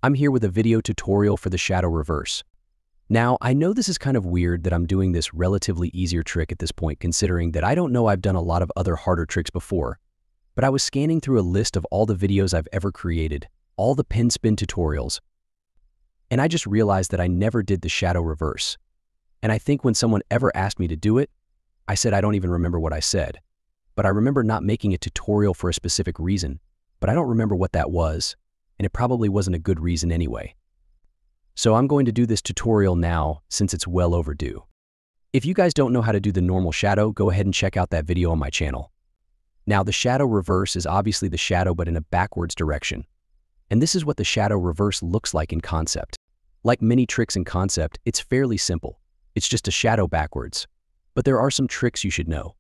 I'm here with a video tutorial for the shadow reverse. Now, I know this is kind of weird that I'm doing this relatively easier trick at this point, considering that I don't know I've done a lot of other harder tricks before, but I was scanning through a list of all the videos I've ever created, all the pin spin tutorials, and I just realized that I never did the shadow reverse. And I think when someone ever asked me to do it, I said I don't even remember what I said, but I remember not making a tutorial for a specific reason, but I don't remember what that was, and it probably wasn't a good reason anyway. So I'm going to do this tutorial now since it's well overdue. If you guys don't know how to do the normal shadow, go ahead and check out that video on my channel. Now, the shadow reverse is obviously the shadow but in a backwards direction. And this is what the shadow reverse looks like in concept. Like many tricks in concept, it's fairly simple. It's just a shadow backwards. But there are some tricks you should know.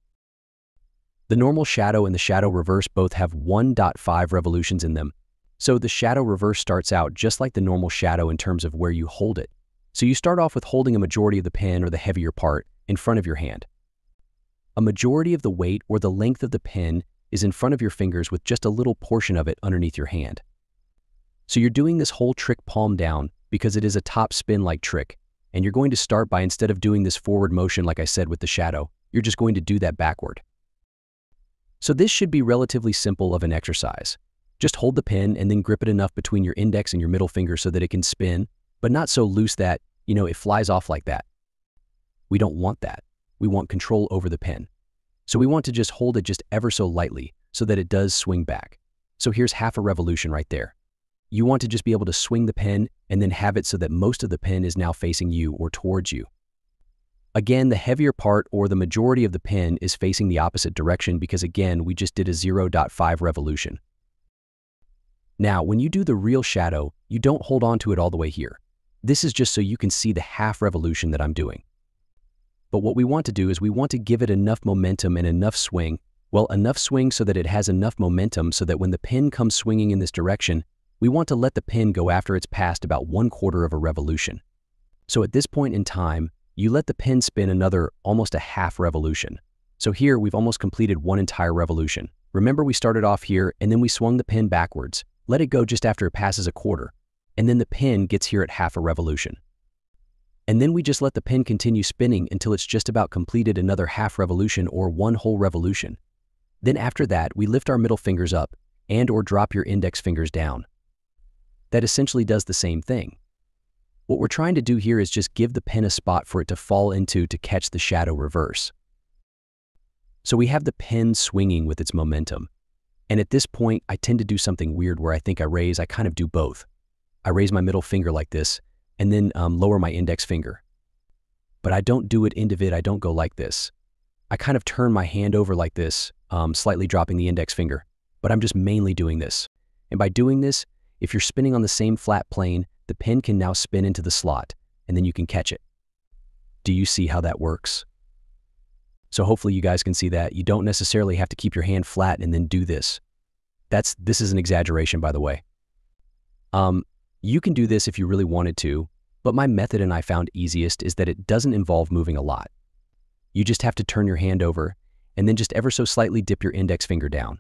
The normal shadow and the shadow reverse both have 1.5 revolutions in them. So the shadow reverse starts out just like the normal shadow in terms of where you hold it. So you start off with holding a majority of the pin or the heavier part in front of your hand. A majority of the weight or the length of the pin is in front of your fingers with just a little portion of it underneath your hand. So you're doing this whole trick palm down because it is a top spin-like trick, and you're going to start by, instead of doing this forward motion like I said with the shadow, you're just going to do that backward. So this should be relatively simple of an exercise. Just hold the pin and then grip it enough between your index and your middle finger so that it can spin, but not so loose that, it flies off like that. We don't want that. We want control over the pin. So we want to just hold it just ever so lightly so that it does swing back. So here's half a revolution right there. You want to just be able to swing the pin and then have it so that most of the pin is now facing you or towards you. Again, the heavier part or the majority of the pin is facing the opposite direction because, again, we just did a 0.5 revolution. Now, when you do the real shadow, you don't hold on to it all the way here. This is just so you can see the half revolution that I'm doing. But what we want to do is we want to give it enough momentum and enough swing, enough swing so that it has enough momentum so that when the pin comes swinging in this direction, we want to let the pin go after it's passed about 1/4 of a revolution. So at this point in time, you let the pin spin another almost a half revolution. So here we've almost completed one entire revolution. Remember, we started off here and then we swung the pin backwards. Let it go just after it passes 1/4, and then the pin gets here at half a revolution. And then we just let the pin continue spinning until it's just about completed another half revolution or one whole revolution. Then after that, we lift our middle fingers up and/or drop your index fingers down. That essentially does the same thing. What we're trying to do here is just give the pin a spot for it to fall into to catch the shadow reverse. So we have the pin swinging with its momentum. And at this point, I tend to do something weird where I think I kind of do both. I raise my middle finger like this, and then lower my index finger. But I don't do it I don't go like this. I kind of turn my hand over like this, slightly dropping the index finger, but I'm just mainly doing this. And by doing this, if you're spinning on the same flat plane, the pin can now spin into the slot, and then you can catch it. Do you see how that works? So hopefully you guys can see that. You don't necessarily have to keep your hand flat and then do this. This is an exaggeration, by the way. You can do this if you really wanted to, but my method and I found easiest is that it doesn't involve moving a lot. You just have to turn your hand over and then just ever so slightly dip your index finger down.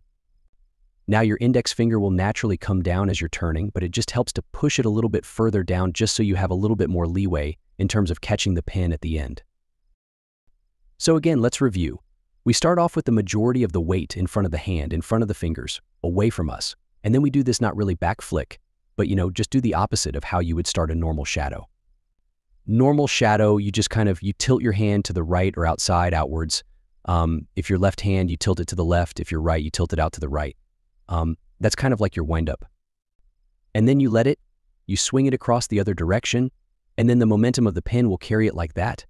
Now your index finger will naturally come down as you're turning, but it just helps to push it a little bit further down just so you have a little bit more leeway in terms of catching the pin at the end. So again, let's review. We start off with the majority of the weight in front of the hand, in front of the fingers, away from us. And then we do this not really back flick, but just do the opposite of how you would start a normal shadow. Normal shadow, you just you tilt your hand to the right or outside, outwards. If you're left hand, you tilt it to the left. If you're right, you tilt it out to the right. That's kind of like your wind-up. And then you swing it across the other direction, and then the momentum of the pin will carry it like that.